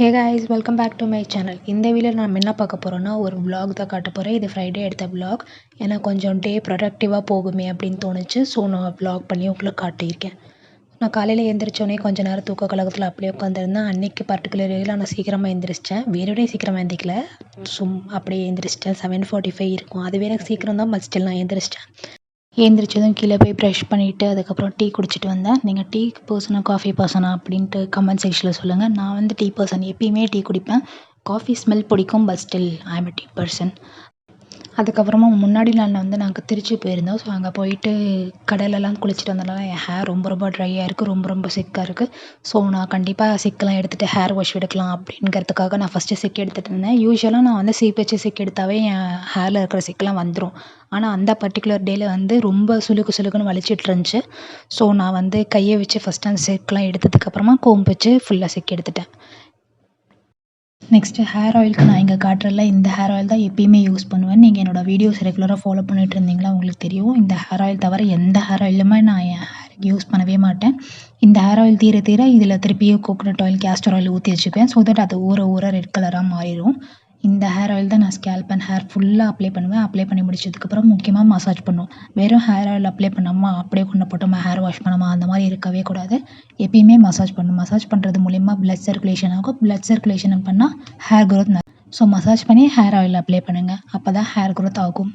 Hey guys, welcome back to my channel. இந்த வீடியோவில் நம்ம என்ன பார்க்க போகிறோன்னா, ஒரு vlog தான் காட்ட போகிறேன். இது ஃப்ரைடே எடுத்த vlog. ஏன்னா கொஞ்சம் டே ப்ரொடக்டிவாக போகுமே அப்படின்னு தோணுச்சு. ஸோ நான் vlog பண்ணி உங்களுக்கு காட்டியிருக்கேன். நான் காலையில் எழுந்திரிச்சோடனே கொஞ்சம் நேரம் தூக்க கலக்கத்தில் அப்படியே உட்காந்துருந்தேன். அன்றைக்கி பர்டிகுலரில் நான் சீக்கிரமாக எழுந்திரிச்சிட்டேன். வேறோடய சீக்கிரமாக எழுந்திரிக்கல, அப்படியே எழுந்திரிச்சிட்டேன். 7:45 இருக்கும். அதுவே எனக்கு சீக்கிரம் தான், பட் ஸ்டில் நான் எழுந்திரிச்சிட்டேன். எழுந்திரிச்சதும் கீழே போய் ப்ரஷ் பண்ணிவிட்டு அதுக்கப்புறம் டீ குடிச்சிட்டு வந்தேன். நீங்கள் டீ பர்சனா காஃபி பர்சனா அப்படின்ட்டு கமெண்ட் செக்ஷனில் சொல்லுங்கள். நான் வந்து டீ பர்சன், எப்பயுமே டீ குடிப்பேன். காஃபி ஸ்மெல் பிடிக்கும், but still I am a tea person. அதுக்கப்புறமா முன்னாடி நாள் வந்து நாங்கள் திருச்சி போயிருந்தோம். ஸோ அங்கே போயிட்டு கடலெல்லாம் குளிச்சுட்டு வந்தனால என் ஹேர் ரொம்ப ட்ரையாக இருக்குது, ரொம்ப சிக்காக இருக்குது. ஸோ நான் கண்டிப்பாக சிக்கெலாம் எடுத்துகிட்டு ஹேர் வாஷ் எடுக்கலாம் அப்படிங்கிறதுக்காக நான் ஃபஸ்ட்டு சிக் எடுத்துகிட்டு இருந்தேன். யூஸ்வலாக நான் வந்து சீப் வச்சு சிக் எடுத்தாவே என் ஹேரில் இருக்கிற சிக்கெலாம் வந்துடும். ஆனால் அந்த பர்டிகுலர் டேயில் வந்து ரொம்ப சுளுக்குன்னு வலிச்சிட்டு இருந்துச்சு. ஸோ நான் வந்து கையை வச்சு ஃபஸ்ட்டு அந்த சிக்கெலாம் எடுத்ததுக்கப்புறமா கோம்பு வச்சு ஃபுல்லாக சிக் எடுத்துட்டேன். நெக்ஸ்ட்டு ஹேர் ஆயிலுக்கு நான் இங்கே காட்டுறதில்ல. இந்த ஹேர் ஆயில் தான் எப்பயுமே யூஸ் பண்ணுவேன். நீங்கள் என்னோடய வீடியோஸ் ரெகுலராக ஃபாலோ பண்ணிட்டு இருந்தீங்களா உங்களுக்கு தெரியும். இந்த ஹேர் ஆயில் தவிர எந்த ஹேர் ஆயிலுமே நான் என் ஹேருக்கு யூஸ் பண்ணவே மாட்டேன். இந்த ஹேர் ஆயில் தீர இதில் திருப்பியும் கோகோனட் ஆயில், கேஸ்டர் ஆயில் ஊற்றி வச்சுக்குவேன். ஸோ தட் அது ஊற ரெட் கலராக மாறிடும். இந்த ஹேர் ஆயில் தான் நான் ஸ்கேல்ப் அண்ட் ஹேர் ஃபுல்லாக அப்ளை பண்ணுவேன். அப்ளை பண்ணி முடிச்சதுக்கப்புறம் முக்கியமாக மசாஜ் பண்ணும். வெறும் ஹேர் ஆயில் அப்ளை பண்ணாமல் அப்படியே கொண்டு போட்டோமா ஹேர் வாஷ் பண்ணாமல் அந்த மாதிரி இருக்கவே கூடாது. எப்பயுமே மசாஜ் பண்ணணும். மசாஜ் பண்ணுறது மூலிமா பிளட் சர்க்குலேஷன் ஆகும். பிளட் சர்க்குலேஷன் பண்ணால் ஹேர் க்ரோத். ஸோ மசாஜ் பண்ணி ஹேர் ஆயில் அப்ளை பண்ணுங்கள். அப்போ தான் ஹேர் க்ரோத் ஆகும்.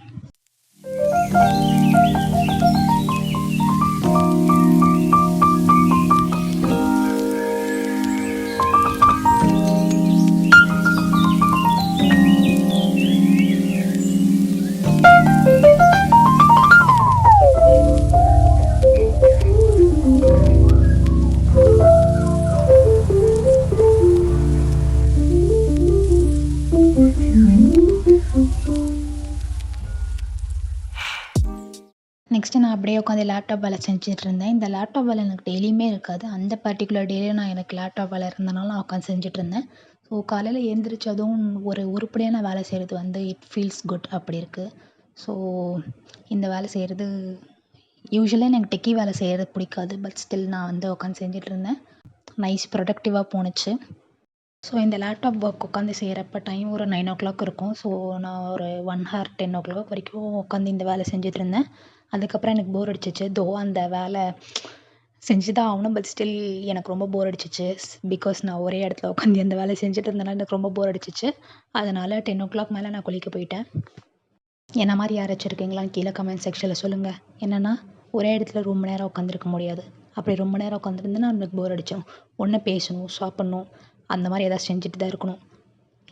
நெக்ஸ்ட்டு நான் அப்படியே உட்காந்து லேப்டாப் வேலை செஞ்சுட்டு இருந்தேன். இந்த லேப்டாப் வேலை எனக்கு டெய்லியுமே இருக்காது. அந்த பர்டிகுலர் டேலே எனக்கு லேப்டாப் வேலை இருந்தனால நான் உட்காந்து செஞ்சுட்டு இருந்தேன். ஸோ காலையில் எழுந்திரிச்சதும் ஒரு உருப்படியான வேலை செய்கிறது வந்து இட் ஃபீல்ஸ் குட் அப்படி இருக்குது. ஸோ இந்த வேலை செய்கிறது யூஸ்வலாக எனக்கு டெக்கி வேலை செய்கிறது பிடிக்காது. பட் ஸ்டில் நான் வந்து உட்காந்து செஞ்சுட்டு இருந்தேன். நைஸ் ப்ரொடக்டிவாக போணுச்சு. ஸோ இந்த லேப்டாப் ஒர்க் உட்காந்து செய்கிறப்ப டைம் ஒரு 9:00 இருக்கும். ஸோ நான் ஒரு 1 ஹவர் 10:00 வரைக்கும் உட்காந்து இந்த வேலை செஞ்சுட்டு இருந்தேன். அதுக்கப்புறம் எனக்கு போர் அடிச்சிச்சு. அந்த வேலை செஞ்சு தான் ஆகணும். பட் ஸ்டில் எனக்கு ரொம்ப போர் அடிச்சிச்சு. பிகாஸ் நான் ஒரே இடத்துல உட்காந்து அந்த வேலை செஞ்சுட்டு இருந்தனால எனக்கு ரொம்ப போர் அடிச்சிச்சு. அதனால் 10:00 மேலே நான் குளிக்க போயிட்டேன். என்ன மாதிரி யாராச்சும் இருக்கீங்களான்னு கீழே கமெண்ட் செக்ஷனில் சொல்லுங்கள். என்னென்னா ஒரே இடத்துல ரொம்ப நேரம் உட்காந்துருக்க முடியாது. அப்படி ரொம்ப நேரம் உட்காந்துருந்தேன்னா எனக்கு போர் அடிச்சிடும். ஒன்று பேசணும், சாப்பிட்ணும், அந்த மாதிரி எதாவது செஞ்சுட்டு தான் இருக்கணும்.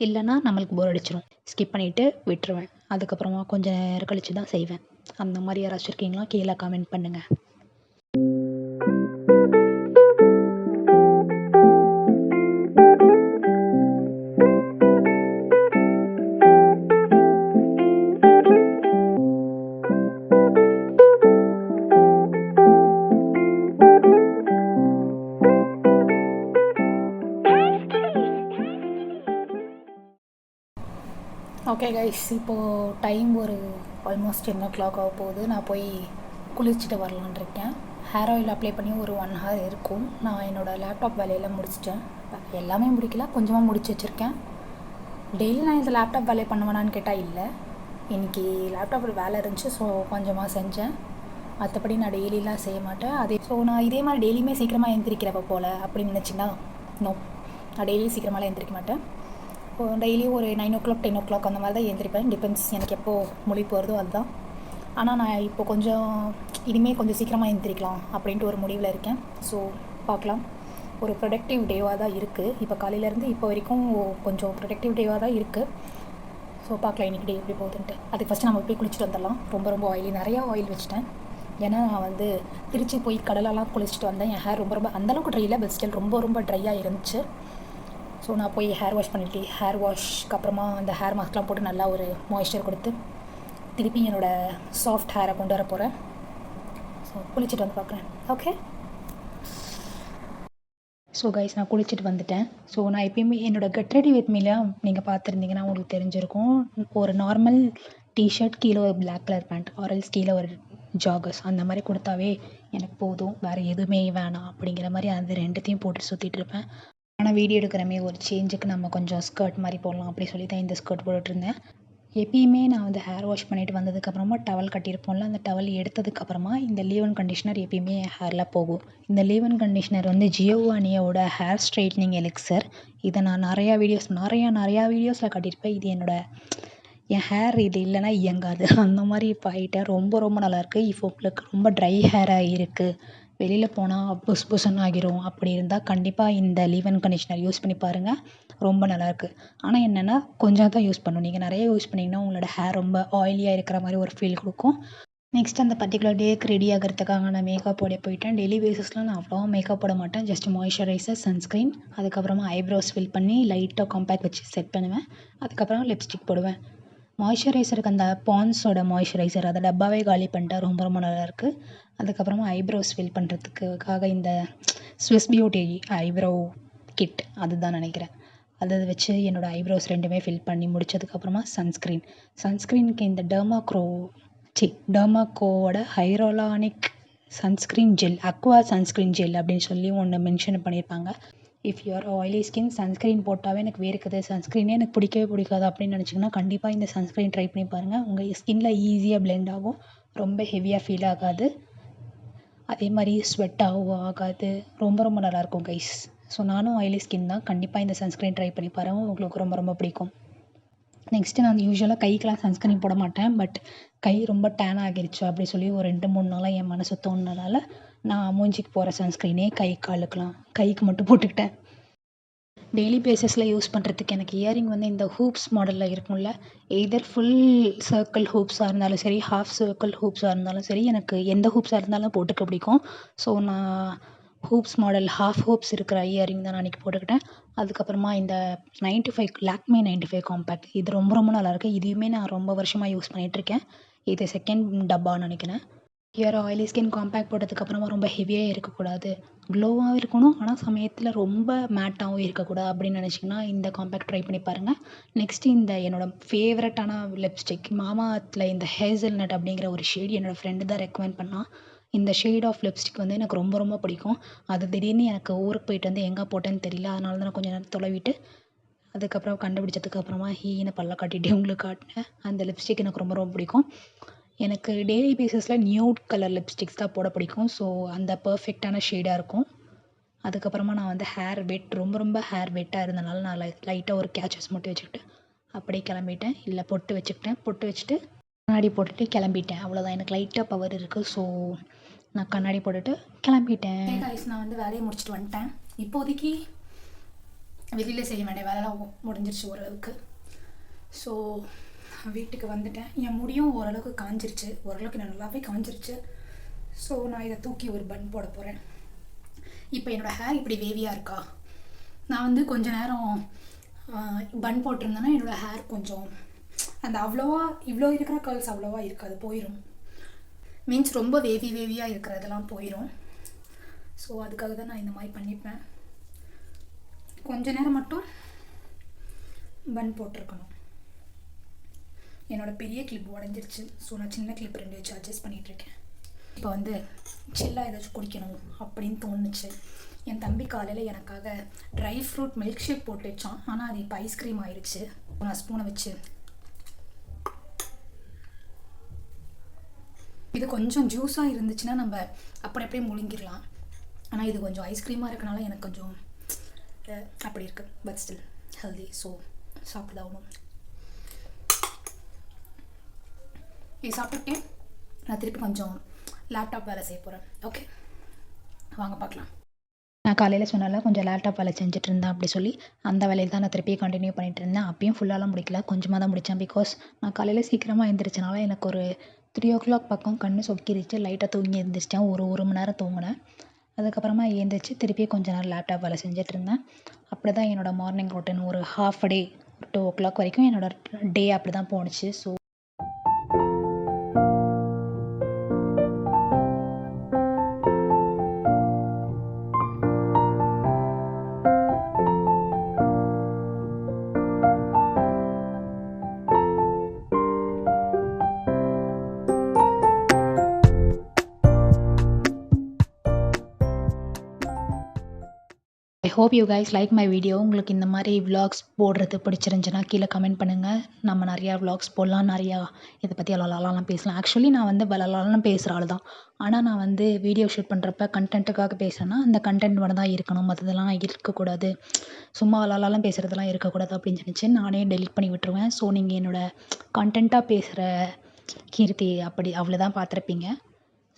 இல்லைன்னா நம்மளுக்கு போர் அடிச்சிடும். ஸ்கிப் பண்ணிவிட்டு விட்டுருவேன். அதுக்கப்புறமா கொஞ்சம் நேரம் கழித்து தான் செய்வேன். அந்த மாதிரி யாராச்சும் இருக்கீங்களா கீழே கமெண்ட் பண்ணுங்கள். ஓகே கைஸ், இப்போது டைம் ஒரு ஆல்மோஸ்ட் 10:00 ஆக போகுது. நான் போய் குளிச்சுட்டு வரலான் இருக்கேன். ஹேர் ஆயில் அப்ளை பண்ணி ஒரு 1 ஹவர் இருக்கும். நான் என்னோடய லேப்டாப் வேலையெல்லாம் முடிச்சிட்டேன். எல்லாமே முடிக்கல, கொஞ்சமாக முடிச்சு வச்சுருக்கேன். டெய்லி நான் இந்த லேப்டாப் வேலையை பண்ணுவேனான்னு கேட்டால் இல்லை. இன்றைக்கி லேப்டாப்பில் வேலை இருந்துச்சு, ஸோ கொஞ்சமாக செஞ்சேன். மற்றபடி நான் டெய்லிலாம் செய்ய மாட்டேன். நான் இதே மாதிரி டெய்லியுமே சீக்கிரமாக எழுந்திரிக்கிறப்ப போல் அப்படின்னு நினச்சிங்கன்னா நோ, நான் டெய்லியும் சீக்கிரமாலாம் எழுந்திரிக்க மாட்டேன். இப்போது டெய்லியும் ஒரு 9:00 10:00 அந்த மாதிரி தான் எழுந்திரிப்பேன். டிபெண்ட்ஸ் எனக்கு எப்போது மொழி போகிறதோ அதுதான். ஆனால் நான் இப்போ இனிமேல் கொஞ்சம் சீக்கிரமாக எழுந்திரிக்கலாம் அப்படின்ட்டு ஒரு முடிவில் இருக்கேன். ஸோ பார்க்கலாம். ஒரு ப்ரொடக்டிவ் டேவாக தான் இருக்குது. இப்போ காலையிலேருந்து இப்போ வரைக்கும் கொஞ்சம் ப்ரொடக்டிவ் டேவாக தான் இருக்குது. ஸோ பார்க்கலாம் இன்றைக்கி டே எப்படி போகுதுன்ட்டு. அதுக்கு ஃபஸ்ட்டு நம்ம போய் குளிச்சுட்டு வந்துடலாம். ரொம்ப ஆயிலி, நிறையா ஆயில் வச்சுட்டேன். ஏன்னா நான் வந்து திருச்சி போய் கடலெல்லாம் குளிச்சுட்டு வந்தேன். என் ஹேர் ரொம்ப அந்தளவுக்கு ட்ரை இல்லை, பட் ஸ்டில் ரொம்ப ட்ரையாக இருந்துச்சு. ஸோ நான் போய் ஹேர் வாஷ் பண்ணிவிட்டு ஹேர் வாஷ்க்கு அப்புறமா அந்த ஹேர் மாஸ்க்லாம் போட்டு நல்லா ஒரு மாய்ஸ்சர் கொடுத்து திருப்பி என்னோடய சாஃப்ட் ஹேரை கொண்டு வர போகிறேன். ஸோ குளிச்சுட்டு வந்து பார்க்குறேன். ஓகே. ஸோ கைஸ், நான் குளிச்சுட்டு வந்துட்டேன். ஸோ நான் எப்பயுமே என்னோடய கெட் ரெடி வித் மீலாம் நீங்கள் பார்த்துருந்தீங்கன்னா உங்களுக்கு தெரிஞ்சிருக்கும். ஒரு நார்மல் டிஷர்ட், கீழே ஒரு பிளாக் கலர் பேண்ட், ஆரல்ஸ் கீழே ஒரு ஜாகர்ஸ், அந்த மாதிரி கொடுத்தாவே எனக்கு போதும். வேறு எதுவுமே வேணாம் அப்படிங்கிற மாதிரி அந்த 2த்தையும் போட்டு சுற்றிட்டு இருப்பேன். ஆனால் வீடியோ எடுக்கிறமே ஒரு சேஞ்சுக்கு நம்ம கொஞ்சம் ஸ்கர்ட் மாதிரி போடலாம் அப்படி சொல்லி தான் இந்த ஸ்கர்ட் போட்டுட்ருந்தேன். எப்பயுமே நான் வந்து ஹேர் வாஷ் பண்ணிவிட்டு வந்ததுக்கப்புறமா டவல் கட்டியிருப்போம்ல, அந்த டவல் எடுத்ததுக்கப்புறமா இந்த லீவ் இன் கண்டிஷ்னர் எப்பயுமே என் ஹேரில் போகும். இந்த லீவ் இன் கண்டிஷ்னர் வந்து ஜியோவானியோட ஹேர் ஸ்ட்ரைட்னிங் எலிக்சர். இதை நான் நிறையா வீடியோஸில் காட்டியிருப்பேன். இது என் ஹேர் இது இல்லைன்னா இயங்காது அந்த மாதிரி இப்போ ஆகிட்டேன். ரொம்ப ரொம்ப நல்லாயிருக்கு. இப்போ உங்களுக்கு ரொம்ப ட்ரை ஹேராக இருக்குது, வெளியில் போனால் புஸ் புஸ்ன்னு ஆகிரும், அப்படி இருந்தால் கண்டிப்பாக இந்த லீவ் இன் கண்டிஷ்னர் யூஸ் பண்ணி பாருங்கள். ரொம்ப நல்லாயிருக்கு. ஆனால் என்னென்னா கொஞ்சம் தான் யூஸ் பண்ணணும். நீங்கள் நிறைய யூஸ் பண்ணிங்கன்னா உங்களோட ஹேர் ரொம்ப ஆயிலியாக இருக்கிற மாதிரி ஒரு ஃபீல் கொடுக்கும். நெக்ஸ்ட் அந்த பர்டிகுலர் டேக்கு ரெடி ஆகிறதுக்காக நான் மேக்கப் போட போயிட்டேன். டெய்லி பேஸஸில் நான் அவ்வளோவா மேக்கப் போட மாட்டேன். ஜஸ்ட் மாய்ஸ்சரைசர், சன்ஸ்க்ரீன், அதுக்கப்புறமா ஐப்ரோஸ் ஃபில் பண்ணி லைட்டாக காம்பேக்ட் வச்சு செட் பண்ணுவேன். அதுக்கப்புறம் லிப்ஸ்டிக் போடுவேன். மாய்ஸ்சரைசருக்கு அந்த பான்ஸோட மாய்ஸ்சரைசர் அதை டப்பாவே காலி பண்ணிட்டேன். ரொம்ப ரொம்ப நல்லாயிருக்கு. அதுக்கப்புறமா ஐப்ரோஸ் ஃபில் பண்ணுறதுக்காக இந்த ஸ்விஸ் பியூட்டி ஐப்ரோ கிட் அதுதான் நினைக்கிறேன். அதை வச்சு என்னோடய ஐப்ரோஸ் ரெண்டுமே ஃபில் பண்ணி முடித்ததுக்கப்புறமா சன்ஸ்க்ரீனுக்கு இந்த டெர்மாக்கோவோட hyaluronic sunscreen gel, aqua sunscreen gel அப்படின்னு சொல்லி ஒன்று மென்ஷன் பண்ணியிருப்பாங்க. If you are oily skin, sunscreen போட்டாவே எனக்கு வேர்க்குது, சன்ஸ்க்ரீனே எனக்கு பிடிக்கவே பிடிக்காது அப்படின்னு நினச்சிங்கன்னா கண்டிப்பாக இந்த சன்ஸ்க்ரீன் ட்ரை பண்ணி பாருங்கள். உங்கள் ஸ்கின்ல ஈஸியாக பிளெண்ட் ஆகும், ரொம்ப ஹெவியாக ஃபீல் ஆகாது, அதே மாதிரி ஸ்வெட்டாகவும் ஆகாது. ரொம்ப ரொம்ப நல்லாயிருக்கும் கைஸ். ஸோ நானும் ஆயிலி ஸ்கின் தான். கண்டிப்பாக இந்த சன்ஸ்க்ரீன் ட்ரை பண்ணி பாருங்கள், உங்களுக்கு ரொம்ப ரொம்ப பிடிக்கும். நெக்ஸ்ட்டு நான் யூஸ்வலாக கைக்கெலாம் சன்ஸ்க்ரீன் போட மாட்டேன். பட் கை ரொம்ப டேன் ஆகிருச்சு அப்படி சொல்லி ஒரு 2-3 நாளாக என் மனசு தோணுனதால நான் மூஞ்சிக்கு போகிற சன்ஸ்க்ரீனே கைக்கு மட்டும் போட்டுக்கிட்டேன். டெய்லி பேஸஸில் யூஸ் பண்ணுறதுக்கு எனக்கு இயரிங் வந்து இந்த ஹூப்ஸ் மாடலில் இருக்கும்ல, எய்தர் ஃபுல் சர்க்கிள் ஹூப்ஸாக இருந்தாலும் சரி, ஹாஃப் சர்க்கிள் ஹூப்ஸாக இருந்தாலும் சரி, எனக்கு எந்த ஹூப்ஸாக இருந்தாலும் போட்டுக்க பிடிக்கும். ஸோ நான் ஹூப்ஸ் மாடல் ஹாஃப் ஹூப்ஸ் இருக்கிற இயரிங் தான் நான் அன்றைக்கி போட்டுக்கிட்டேன். அதுக்கப்புறமா இந்த 95 லாக்மே 95 காம்பேக்ட், இது ரொம்ப ரொம்ப நல்லாயிருக்கு. இதையுமே நான் ரொம்ப வருஷமாக யூஸ் பண்ணிகிட்ருக்கேன். இது செகண்ட் டப்பான்னு நினைக்கிறேன். ஹியர் ஆயிலி ஸ்கின் காம்பேக்ட் போட்டதுக்கப்புறமா ரொம்ப ஹெவியாக இருக்கக்கூடாது, க்ளோவாகவும் இருக்கணும், ஆனால் சமயத்தில் ரொம்ப மேட்டாகவும் இருக்கக்கூடாது அப்படின்னு நினச்சிங்கன்னா இந்த காம்பேக்ட் ட்ரை பண்ணி பாருங்கள். நெக்ஸ்ட்டு இந்த என்னோடய ஃபேவரட்டான லிப்ஸ்டிக் மாமாஅர்த்தில் இந்த ஹேசல்நட் அப்படிங்கிற ஒரு ஷேட் என்னோடய ஃப்ரெண்டு தான் ரெக்கமெண்ட் பண்ணால். இந்த ஷேட் ஆஃப் லிப்ஸ்டிக் வந்து எனக்கு ரொம்ப ரொம்ப பிடிக்கும். அது திடீர்னு எனக்கு ஊருக்கு போயிட்டு வந்து எங்கே போட்டேன்னு தெரியல. அதனால தான் நான் கொஞ்சம் நேரம் தொலைவிட்டு அதுக்கப்புறம் கண்டுபிடிச்சதுக்கப்புறமா ஹீன்னு பல்ல காட்டிகிட்டே உங்களுக்கு காட்டினேன். அந்த லிப்ஸ்டிக் எனக்கு ரொம்ப ரொம்ப பிடிக்கும். எனக்கு டெய்லி பேஸஸில் நியூட் கலர் லிப்ஸ்டிக்ஸ் தான் போட பிடிக்கும். ஸோ அந்த பர்ஃபெக்டான ஷேடாக இருக்கும். அதுக்கப்புறமா நான் வந்து ரொம்ப ஹேர் வெட்டாக இருந்தனால நான் லைட்டாக ஒரு கேச்சஸ் மட்டும் வச்சுக்கிட்டு அப்படியே கிளம்பிட்டேன். இல்லை பொட்டு வச்சுட்டு கண்ணாடி போட்டுட்டு கிளம்பிட்டேன். அவ்வளோதான். எனக்கு லைட்டாக பவர் இருக்குது. ஸோ நான் கண்ணாடி போட்டுட்டு கிளம்பிட்டேன். நான் வந்து வேலையை முடிச்சுட்டு வந்துட்டேன். இப்போதைக்கு வெளியில் செய்ய வேண்டிய வேலைலாம் முடிஞ்சிருச்சு ஓரளவுக்கு. ஸோ வீட்டுக்கு வந்துட்டேன். என் முடியும் ஓரளவுக்கு காஞ்சிருச்சு, ஓரளவுக்கு நல்லாவே காஞ்சிருச்சு. ஸோ நான் இதை தூக்கி ஒரு பன் போட போகிறேன். இப்போ என்னோடய ஹேர் இப்படி வேவியாக இருக்கா. நான் வந்து கொஞ்ச நேரம் பன் போட்டிருந்தேன்னா என்னோடய ஹேர் கொஞ்சம் அந்த இவ்வளோ இருக்கிற கேர்ள்ஸ் அவ்வளோவா இருக்காது, போயிடும். மீன்ஸ் ரொம்ப வேவியாக இருக்கிறதெல்லாம் போயிடும். ஸோ அதுக்காக தான் நான் இந்த மாதிரி பண்ணிப்பேன். கொஞ்ச நேரம் மட்டும் பன் போட்டிருக்கணும். என்னோடய பெரிய கிளிப் உடஞ்சிருச்சு. ஸோ நான் சின்ன கிளிப் 2 வச்சு அட்ஜஸ்ட் பண்ணிகிட்ருக்கேன். இப்போ வந்து சில்லாக ஏதாச்சும் குடிக்கணும் அப்படின்னு தோணுச்சு. என் தம்பி காலையில் எனக்காக ட்ரை ஃப்ரூட் மில்க் ஷேக் போட்டு வச்சான். ஆனால் அது இப்போ ஐஸ்கிரீம் ஆயிடுச்சு. நான் ஸ்பூனை வச்சு இது கொஞ்சம் ஜூஸாக இருந்துச்சுன்னா நம்ம அப்படியே முழுங்கிடலாம். ஆனால் இது கொஞ்சம் ஐஸ்கிரீமாக இருக்கனால எனக்கு கொஞ்சம் அப்படி இருக்குது. But still healthy. ஸோ சாப்பிட்டுதாகணும். இது சாப்பிட்டுட்டே நான் திருப்பி கொஞ்சம் லேப்டாப் வேலை செய்ய போகிறேன். ஓகே, வாங்க பார்க்கலாம். நான் காலையில் சொன்னால கொஞ்சம் லேப்டாப் வேலை செஞ்சுட்டு இருந்தேன் அப்படி சொல்லி அந்த வேலையை தான் நான் திருப்பி கண்டினியூ பண்ணிகிட்டு இருந்தேன். அப்பயும் ஃபுல்லாலாம் முடிக்கல, கொஞ்சமாக தான் முடித்தேன். பிகாஸ் நான் காலையில் சீக்கிரமாக எழுந்திரிச்சனால எனக்கு ஒரு 3 o'clock பக்கம் கண்ணு சொக்கிருச்சு. லைட்டாக தூங்கி எழுந்திரிச்சிட்டேன். ஒரு மணி நேரம் தூங்கினேன். அதுக்கப்புறமா எழுந்திரிச்சு திருப்பி கொஞ்ச நேரம் லேப்டாப் வேலை செஞ்சுட்டு இருந்தேன். அப்படி தான் என்னோடய மார்னிங் ரொட்டீன் ஒரு ஹாஃப் டே 2 o'clock வரைக்கும் என்னோடய டே அப்படி தான் போணுச்சு. So hope you guys like my video. உங்களுக்கு இந்த மாதிரி விலாக்ஸ் போடுறது பிடிச்சிருந்துச்சுன்னா கீழே கமெண்ட் பண்ணுங்கள். நம்ம நிறையா விலாக்ஸ் போடலாம், நிறையா இதை பற்றி அலலாம் பேசலாம். ஆக்சுவலி நான் வந்து வளலாலாம் பேசுகிற ஆள் தான். ஆனால் நான் வந்து வீடியோ ஷூட் பண்ணுறப்ப கண்டென்ட்டுக்காக பேசுகிறேன்னா அந்த கண்டென்ட் மட்டும் தான் இருக்கணும், மற்றதெல்லாம் இருக்கக்கூடாது. சும்மா அலலாம் பேசுகிறதெல்லாம் இருக்கக்கூடாது அப்படின்னு நினச்சி நானே டெலிட் பண்ணி விட்டுருவேன். ஸோ நீங்கள் என்னோடய கண்டென்ட்டாக பேசுகிற கீர்த்தி அப்படி அவ்வளோதான் பார்த்துருப்பீங்க.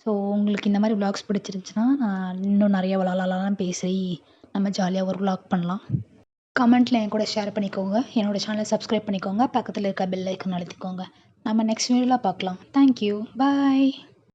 ஸோ உங்களுக்கு இந்த மாதிரி விலாக்ஸ் பிடிச்சிருந்துச்சுன்னா நான் இன்னும் நிறைய வளலாம் பேசி நம்ம ஜாலியாக ஒரு விலாக் பண்ணலாம். கமெண்ட்டில் என் கூட ஷேர் பண்ணிக்கோங்க. என்னோடய சேனலை சப்ஸ்கிரைப் பண்ணிக்கோங்க. பக்கத்தில் இருக்க பெல் ஐக்கன் அழுத்திக்கோங்க. நம்ம நெக்ஸ்ட் வீடியோவில் பார்க்கலாம். தேங்க்யூ, பாய்.